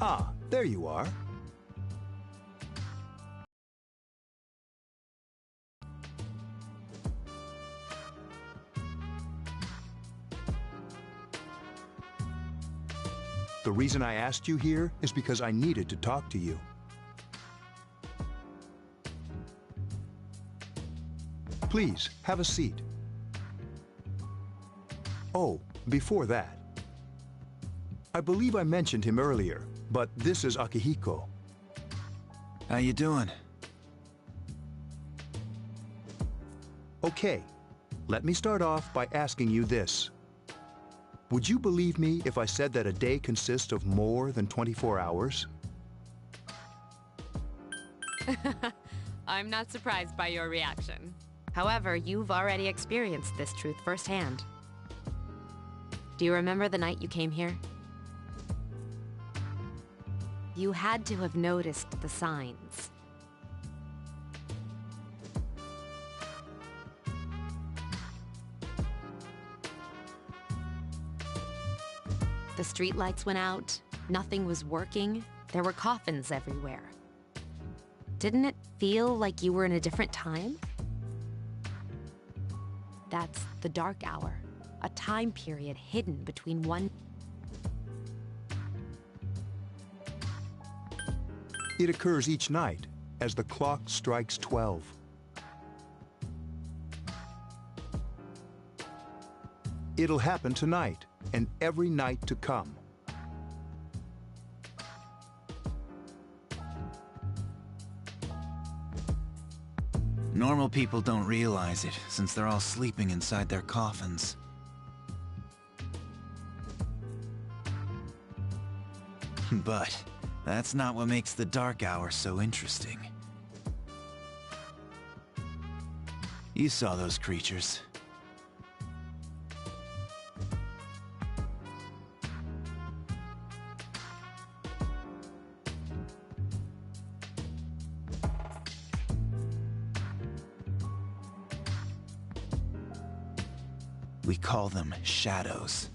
Ah, there you are. The reason I asked you here is because I needed to talk to you. Please, have a seat. Oh, before that, I believe I mentioned him earlier, but this is Akihiko. How you doing? Okay, let me start off by asking you this. Would you believe me if I said that a day consists of more than 24 hours? I'm not surprised by your reaction. However, you've already experienced this truth firsthand. Do you remember the night you came here? You had to have noticed the signs. The streetlights went out, nothing was working, there were coffins everywhere. Didn't it feel like you were in a different time? That's the dark hour, a time period hidden between one... It occurs each night as the clock strikes 12. It'll happen tonight and every night to come. Normal people don't realize it, since they're all sleeping inside their coffins. But that's not what makes the dark hour so interesting. You saw those creatures. We call them shadows.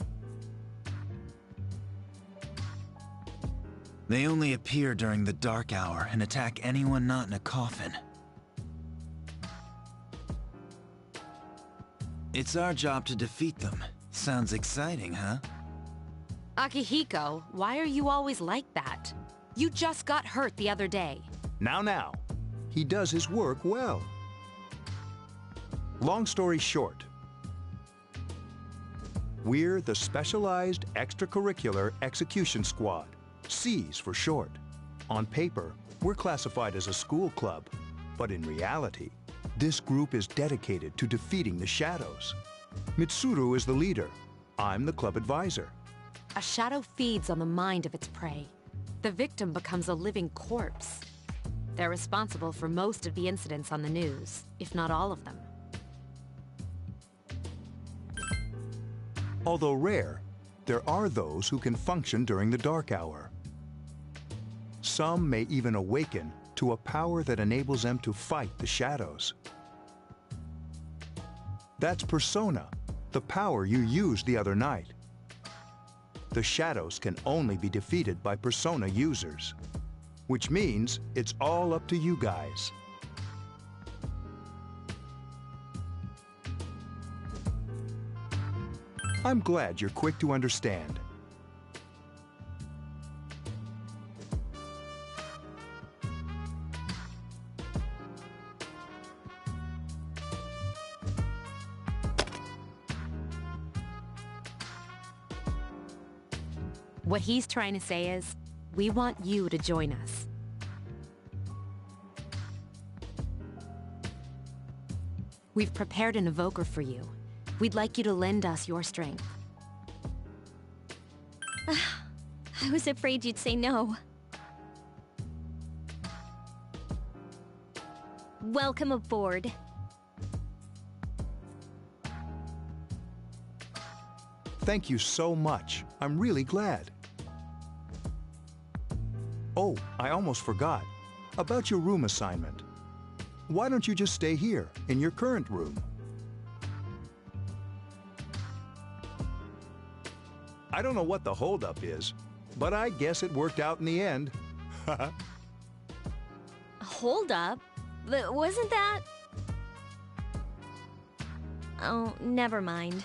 They only appear during the dark hour and attack anyone not in a coffin. It's our job to defeat them. Sounds exciting, huh? Akihiko, why are you always like that? You just got hurt the other day. Now. He does his work well. Long story short, we're the Specialized Extracurricular Execution Squad, SEAS for short. On paper, we're classified as a school club, but in reality, this group is dedicated to defeating the shadows. Mitsuru is the leader. I'm the club advisor. A shadow feeds on the mind of its prey. The victim becomes a living corpse. They're responsible for most of the incidents on the news, if not all of them. Although rare, there are those who can function during the dark hour. Some may even awaken to a power that enables them to fight the shadows. That's Persona, the power you used the other night. The shadows can only be defeated by Persona users, which means it's all up to you guys. I'm glad you're quick to understand. What he's trying to say is, we want you to join us. We've prepared an evoker for you. We'd like you to lend us your strength. I was afraid you'd say no. Welcome aboard. Thank you so much. I'm really glad. Oh, I almost forgot. About your room assignment. Why don't you just stay here, in your current room? I don't know what the holdup is, but I guess it worked out in the end. Hold up. Wasn't that... Oh, never mind.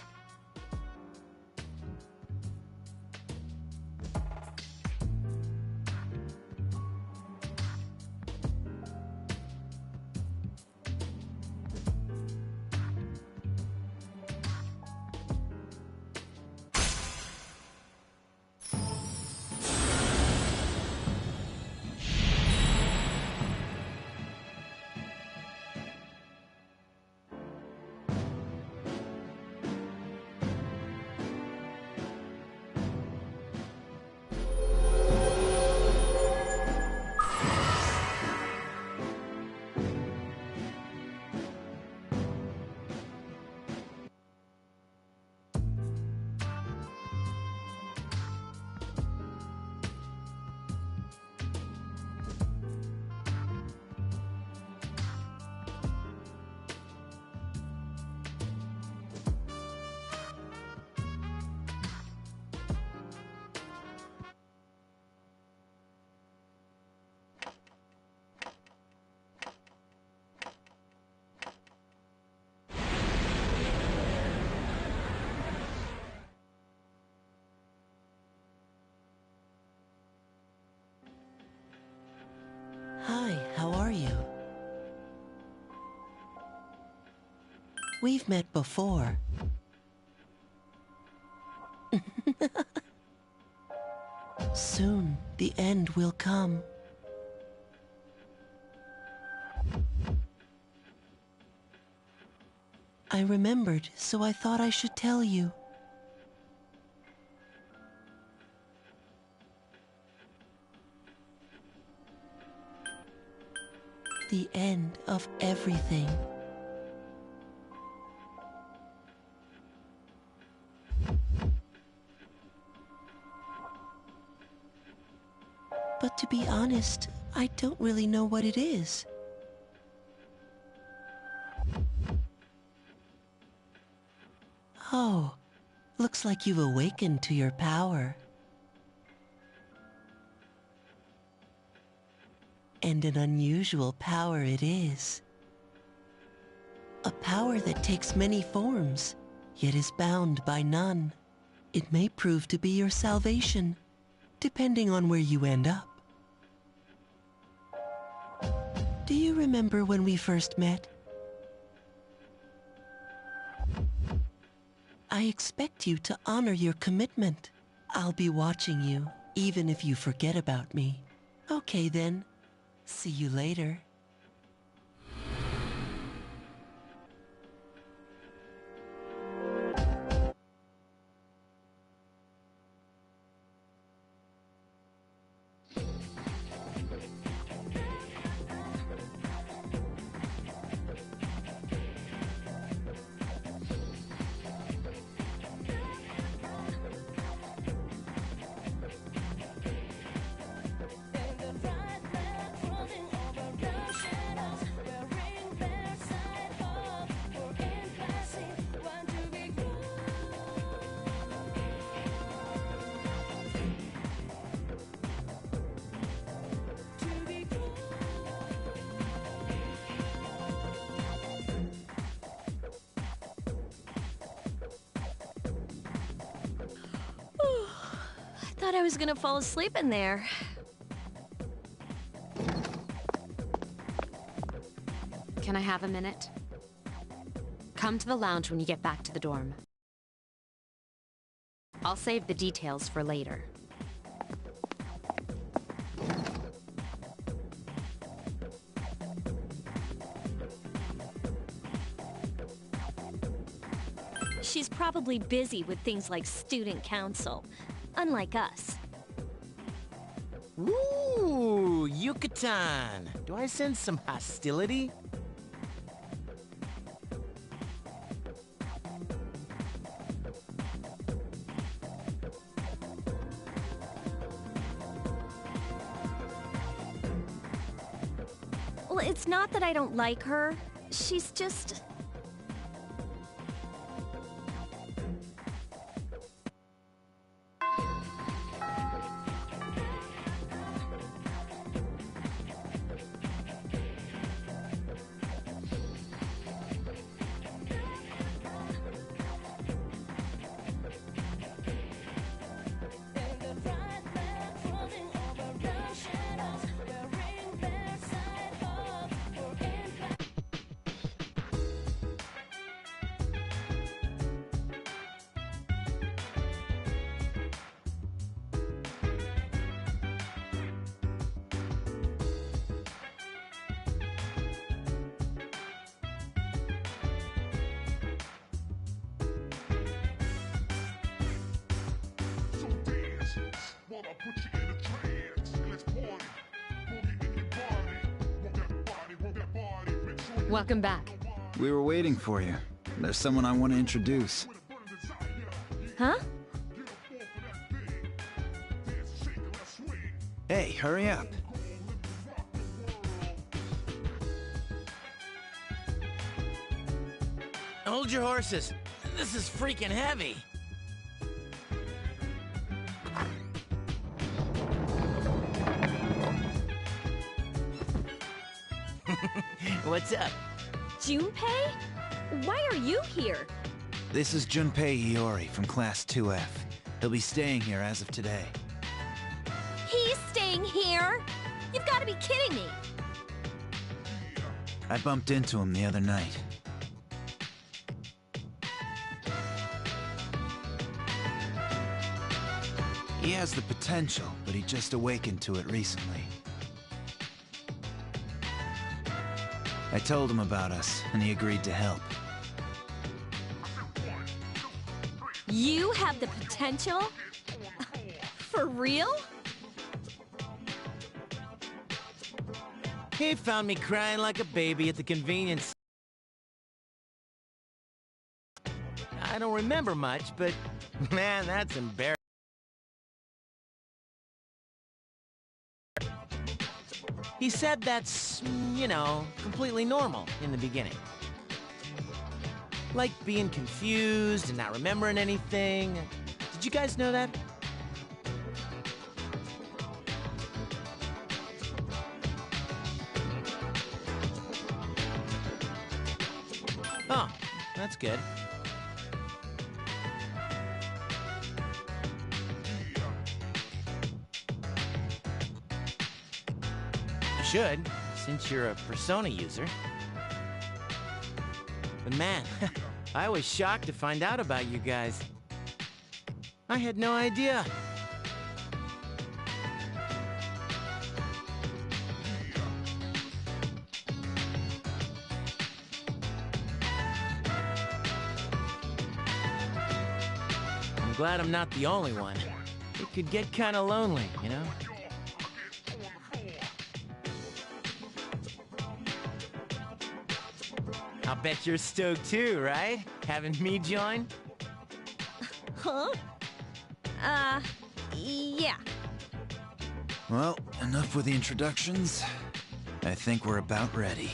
Hi, how are you? We've met before. Soon, the end will come. I remembered, so I thought I should tell you. The end of everything. But to be honest, I don't really know what it is. Oh, looks like you've awakened to your power. And an unusual power it is. A power that takes many forms, yet is bound by none. It may prove to be your salvation, depending on where you end up. Do you remember when we first met? I expect you to honor your commitment. I'll be watching you, even if you forget about me. Okay then. See you later. I thought I was gonna fall asleep in there. Can I have a minute? Come to the lounge when you get back to the dorm. I'll save the details for later. She's probably busy with things like student council, unlike us. Ooh, Yucatan! Do I sense some hostility? Well, it's not that I don't like her. She's just... Welcome back. We were waiting for you. There's someone I want to introduce. Huh? Hey, hurry up. Hold your horses. This is freaking heavy. What's up? Junpei? Why are you here? This is Junpei Iori from Class 2F. He'll be staying here as of today. He's staying here? You've got to be kidding me. I bumped into him the other night. He has the potential, but he just awakened to it recently. I told him about us, and he agreed to help. You have the potential? For real? He found me crying like a baby at the convenience. I don't remember much, but man, that's embarrassing. He said that's, you know, completely normal in the beginning. Like being confused and not remembering anything. Did you guys know that? Oh, that's good. You should, since you're a Persona user. But man, I was shocked to find out about you guys. I had no idea. I'm glad I'm not the only one. It could get kind of lonely, you know? I'll bet you're stoked too, right? Having me join? Huh? Yeah. Well, enough with the introductions. I think we're about ready.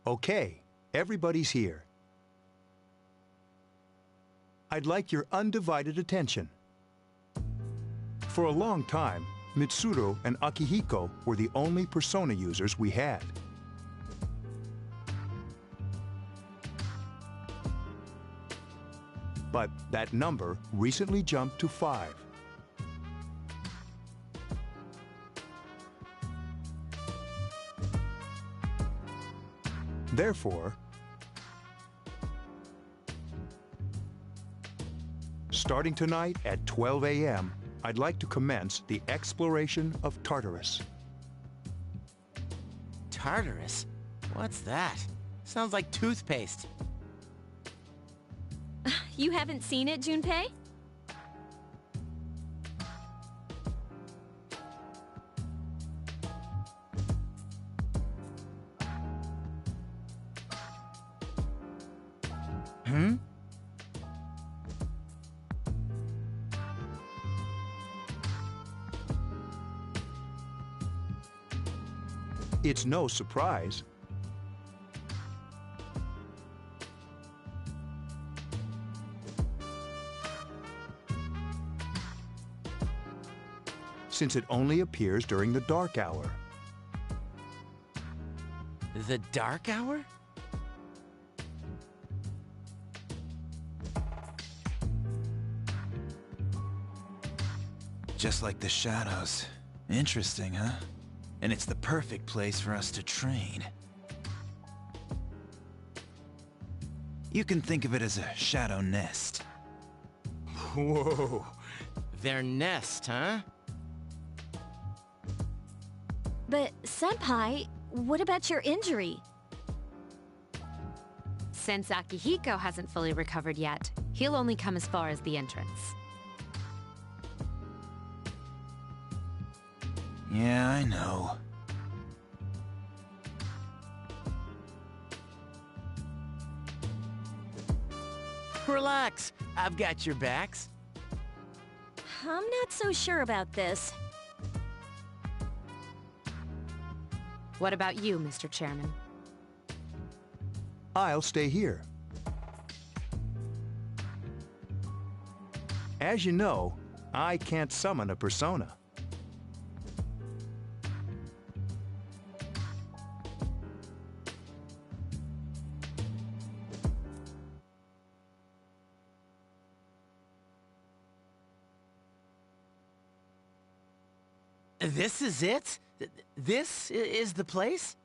Okay, everybody's here. I'd like your undivided attention. For a long time, Mitsuru and Akihiko were the only Persona users we had. But that number recently jumped to 5. Therefore, starting tonight at 12 a.m., I'd like to commence the exploration of Tartarus. Tartarus? What's that? Sounds like toothpaste. You haven't seen it, Junpei? Hmm? It's no surprise. Since it only appears during the dark hour. The dark hour? Just like the shadows. Interesting, huh? And it's the perfect place for us to train. You can think of it as a shadow nest. Whoa. Their nest, huh? But, Senpai, what about your injury? Since Akihiko hasn't fully recovered yet, he'll only come as far as the entrance. Yeah, I know. Relax, I've got your backs. I'm not so sure about this. What about you, Mr. Chairman? I'll stay here. As you know, I can't summon a persona. This is it? This is the place?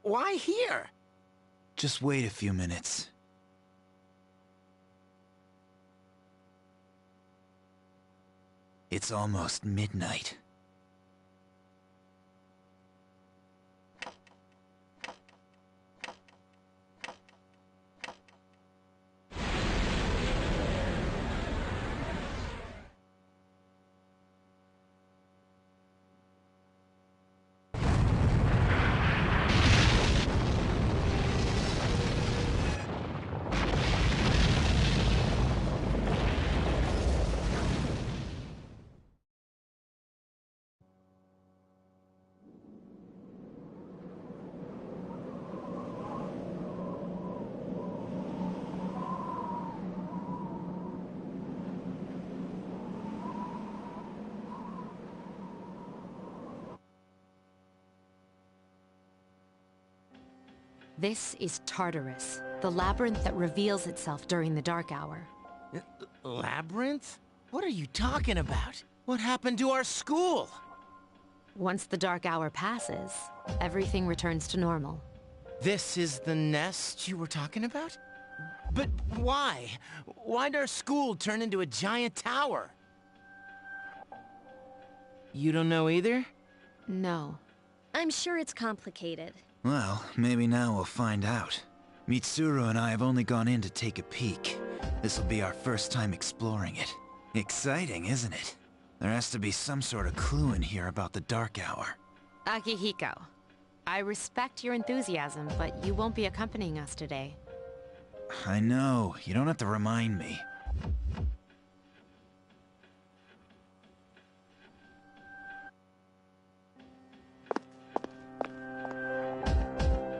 Why here? Just wait a few minutes. It's almost midnight. This is Tartarus, the labyrinth that reveals itself during the dark hour. Labyrinth? What are you talking about? What happened to our school? Once the dark hour passes, everything returns to normal. This is the nest you were talking about? But why? Why'd our school turn into a giant tower? You don't know either? No. I'm sure it's complicated. Well, maybe now we'll find out. Mitsuru and I have only gone in to take a peek. This'll be our first time exploring it. Exciting, isn't it? There has to be some sort of clue in here about the Dark Hour. Akihiko, I respect your enthusiasm, but you won't be accompanying us today. I know, you don't have to remind me.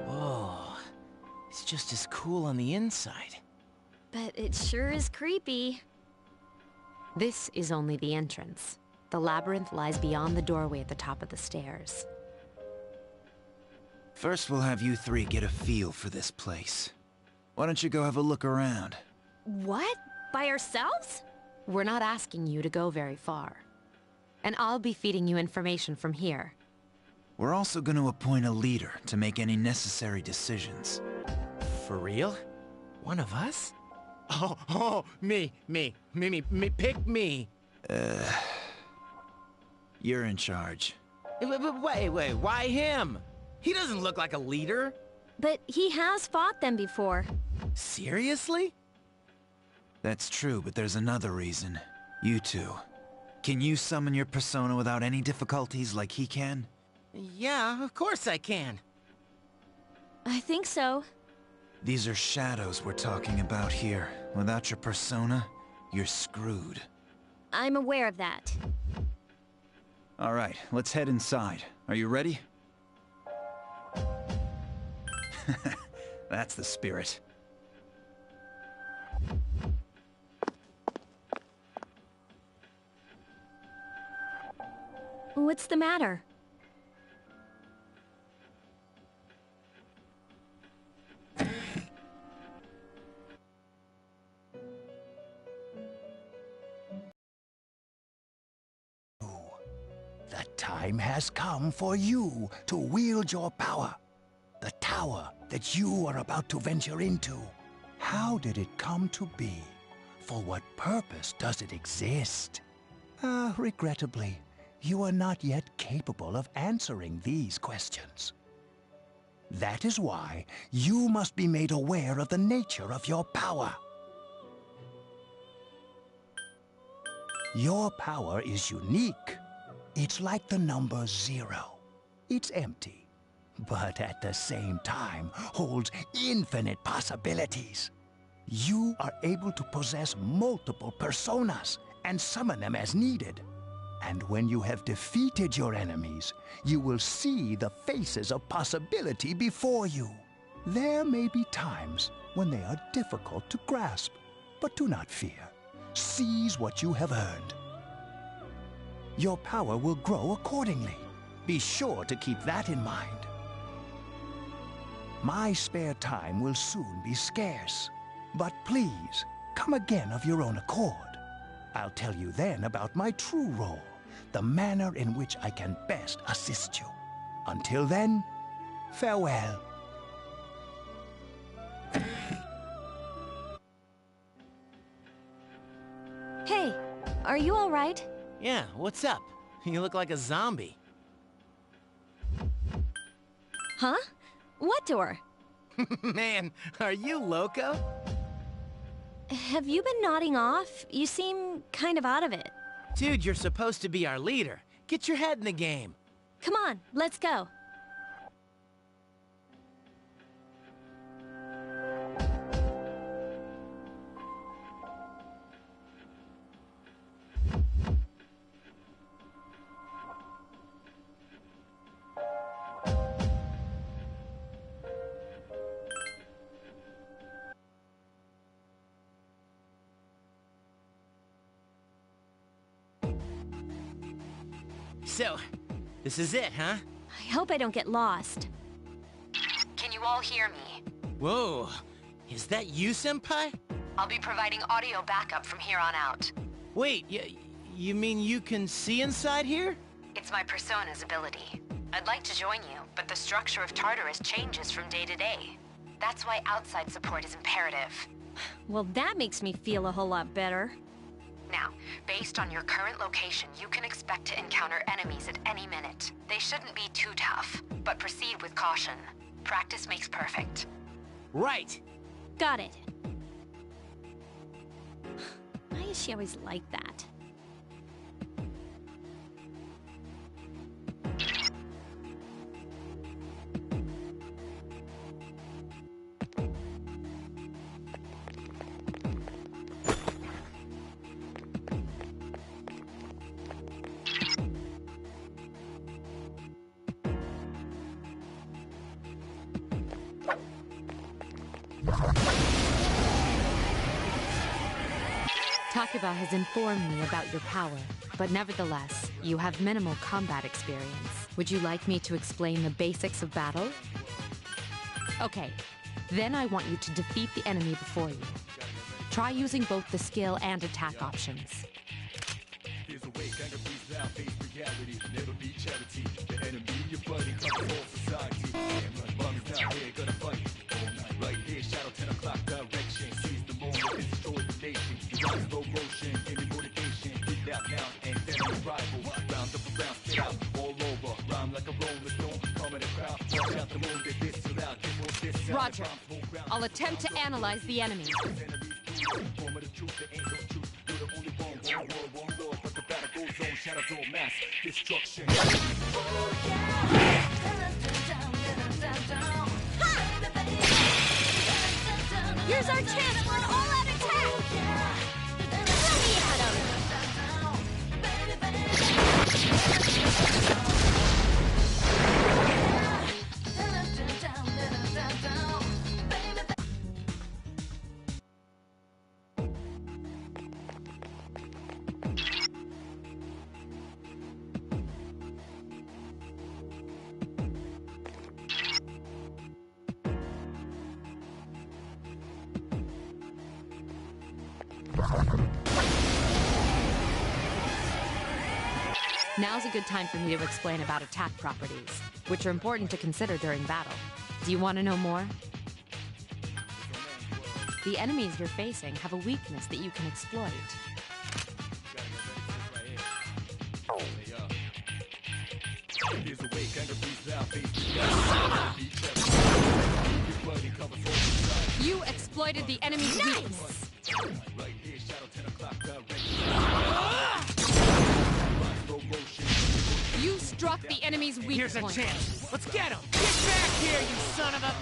Whoa. It's just as cool on the inside. But it sure is creepy. This is only the entrance. The labyrinth lies beyond the doorway at the top of the stairs. First we'll have you three get a feel for this place. Why don't you go have a look around? What? By ourselves? We're not asking you to go very far. And I'll be feeding you information from here. We're also going to appoint a leader to make any necessary decisions. For real? One of us? Oh, me, pick me. You're in charge. Wait, why him? He doesn't look like a leader. But he has fought them before. Seriously? That's true, but there's another reason. You two. Can you summon your persona without any difficulties like he can? Yeah, of course I can. I think so. These are shadows we're talking about here. Without your persona, you're screwed. I'm aware of that. All right, let's head inside. Are you ready? That's the spirit. What's the matter? The time has come for you to wield your power. The tower that you are about to venture into. How did it come to be? For what purpose does it exist? Regrettably, you are not yet capable of answering these questions. That is why you must be made aware of the nature of your power. Your power is unique. It's like the number 0. It's empty, but at the same time holds infinite possibilities. You are able to possess multiple personas and summon them as needed. And when you have defeated your enemies, you will see the faces of possibility before you. There may be times when they are difficult to grasp, but do not fear. Seize what you have earned. Your power will grow accordingly. Be sure to keep that in mind. My spare time will soon be scarce, but please, come again of your own accord. I'll tell you then about my true role, the manner in which I can best assist you. Until then, farewell. Hey, are you all right? Yeah, what's up? You look like a zombie. Huh? What door? Man, are you loco? Have you been nodding off? You seem kind of out of it. Dude, you're supposed to be our leader. Get your head in the game. Come on, let's go. So, this is it, huh? I hope I don't get lost. Can you all hear me? Whoa, is that you, Senpai? I'll be providing audio backup from here on out. Wait, you mean you can see inside here? It's my persona's ability. I'd like to join you, but the structure of Tartarus changes from day to day. That's why outside support is imperative. Well, that makes me feel a whole lot better. Now, based on your current location, you can expect to encounter enemies at any minute. They shouldn't be too tough, but proceed with caution. Practice makes perfect. Right. Got it. Why is she always like that? Takeba has informed me about your power, but nevertheless, you have minimal combat experience. Would you like me to explain the basics of battle? Okay, then I want you to defeat the enemy before you. Try using both the skill and attack options. Roger. I'll attempt to analyze the enemy. Here's our chance for an all-out attack! Let me at him! Now's a good time for me to explain about attack properties, which are important to consider during battle. Do you want to know more? The enemies you're facing have a weakness that you can exploit. Here's a way, kind of You exploited the enemy's weakness. You struck the enemy's weak Here's point. a chance. Let's get him. Get back here, you son of a...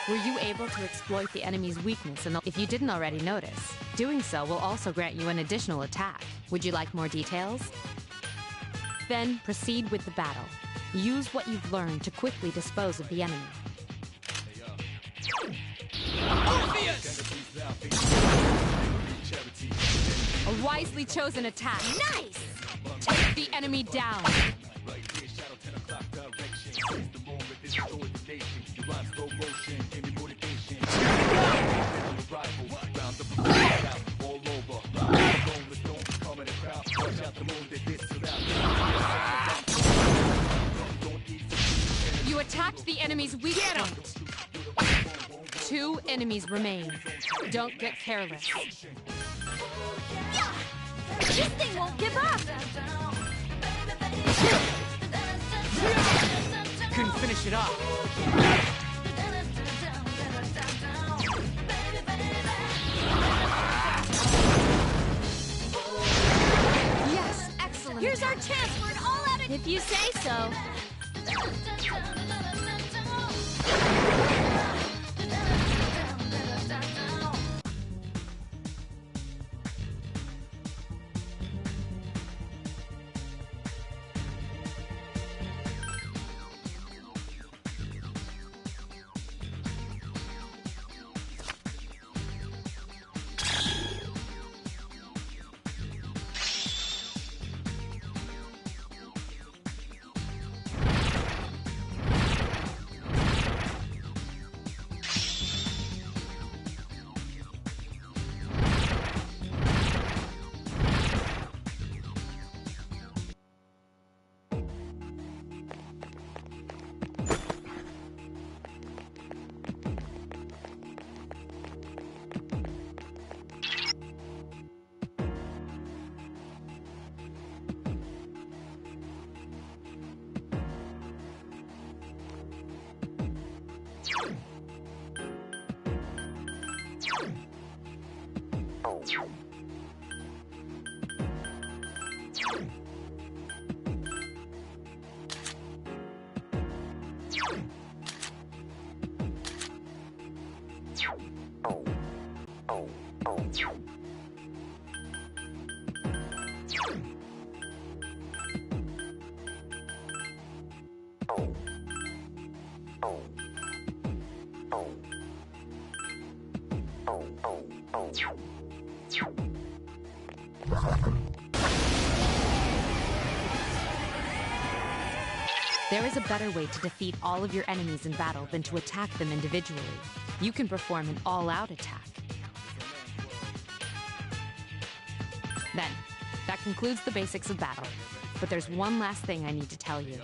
Were you able to exploit the enemy's weakness? And if you didn't already notice, doing so will also grant you an additional attack. Would you like more details? Then proceed with the battle. Use what you've learned to quickly dispose of the enemy. Obvious! A wisely chosen attack. Nice! Take the enemy down. You attacked the enemy's weak point. 2 enemies remain. Don't get careless. Yeah! This thing won't give up! Couldn't finish it off. Yes, excellent. Here's our chance. We're all out of... If you say so. There is a better way to defeat all of your enemies in battle than to attack them individually. You can perform an all-out attack. Then, that concludes the basics of battle. But there's one last thing I need to tell you.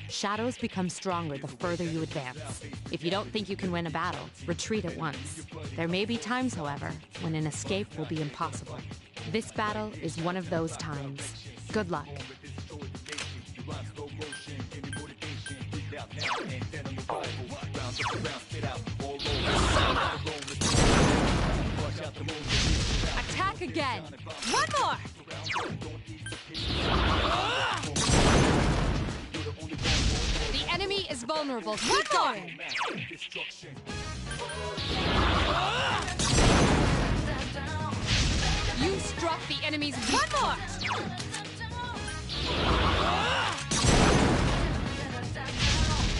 Shadows become stronger the further you advance. If you don't think you can win a battle, retreat at once. There may be times, however, when an escape will be impossible. This battle is one of those times. Good luck. Attack again! One more! The enemy is vulnerable. One more! You struck the enemy's weak point. One more!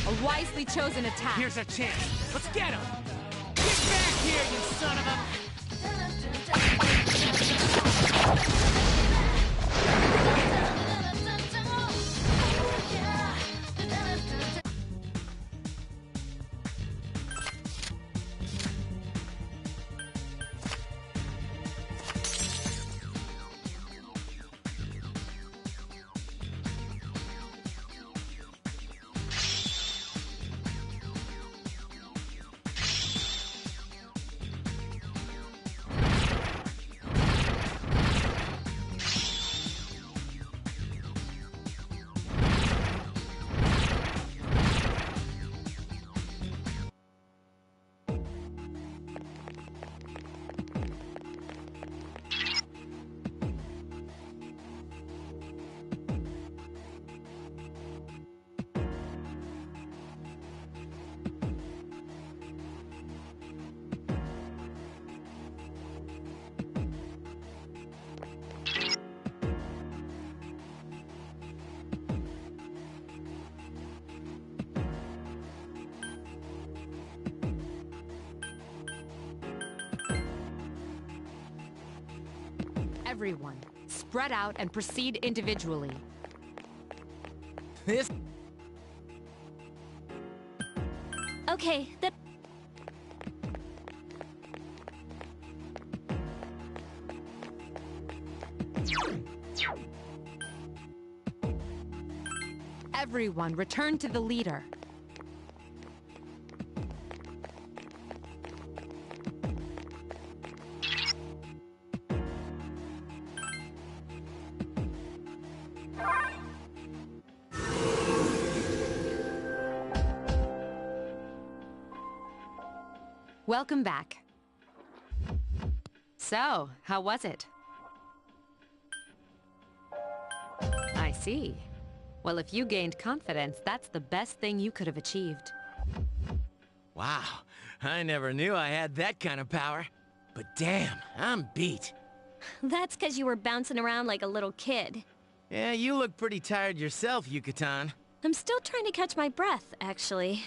A wisely chosen attack. Here's our chance. Let's get him. Get back here, you son of a... Everyone, spread out and proceed individually. This... Okay, that... Everyone, return to the leader. Welcome back. So, how was it? I see. Well, if you gained confidence, that's the best thing you could have achieved. Wow, I never knew I had that kind of power. But damn, I'm beat. That's because you were bouncing around like a little kid. Yeah, you look pretty tired yourself, Yucatan. I'm still trying to catch my breath, actually.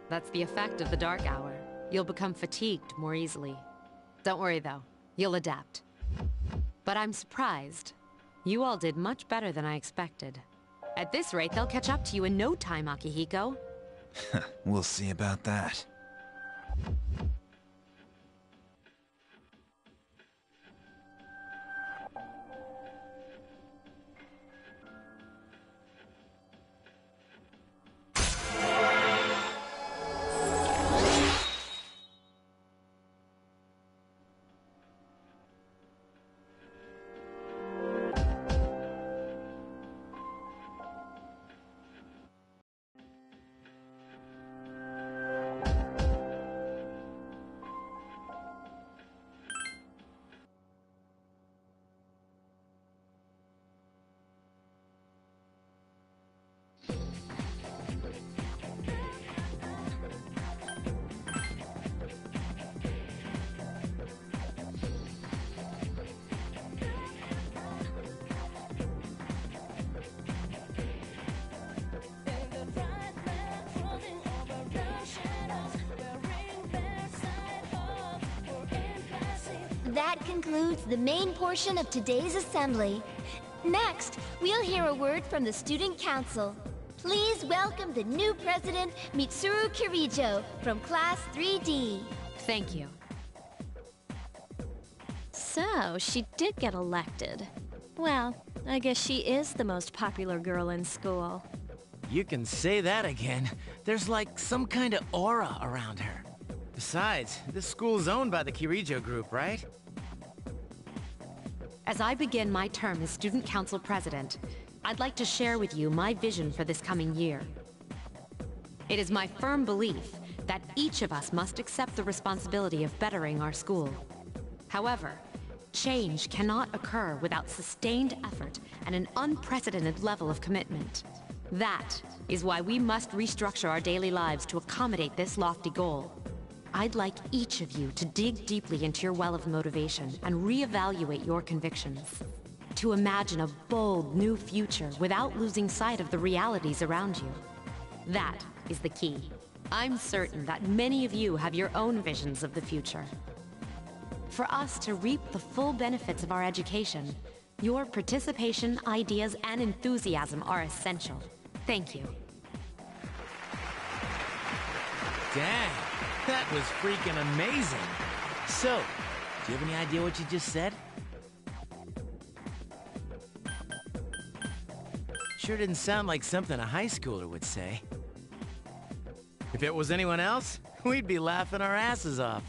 That's the effect of the dark hour. You'll become fatigued more easily. Don't worry, though. You'll adapt. But I'm surprised. You all did much better than I expected. At this rate, they'll catch up to you in no time, Akihiko. We'll see about that. That concludes the main portion of today's assembly. Next, we'll hear a word from the Student Council. Please welcome the new president, Mitsuru Kirijo, from Class 3D. Thank you. So, she did get elected. Well, I guess she is the most popular girl in school. You can say that again. There's like some kind of aura around her. Besides, this school's owned by the Kirijo group, right? As I begin my term as Student Council President, I'd like to share with you my vision for this coming year. It is my firm belief that each of us must accept the responsibility of bettering our school. However, change cannot occur without sustained effort and an unprecedented level of commitment. That is why we must restructure our daily lives to accommodate this lofty goal. I'd like each of you to dig deeply into your well of motivation and reevaluate your convictions. To imagine a bold, new future without losing sight of the realities around you. That is the key. I'm certain that many of you have your own visions of the future. For us to reap the full benefits of our education, your participation, ideas, and enthusiasm are essential. Thank you. Dang, that was freaking amazing. So, do you have any idea what you just said? Sure didn't sound like something a high schooler would say. If it was anyone else, we'd be laughing our asses off.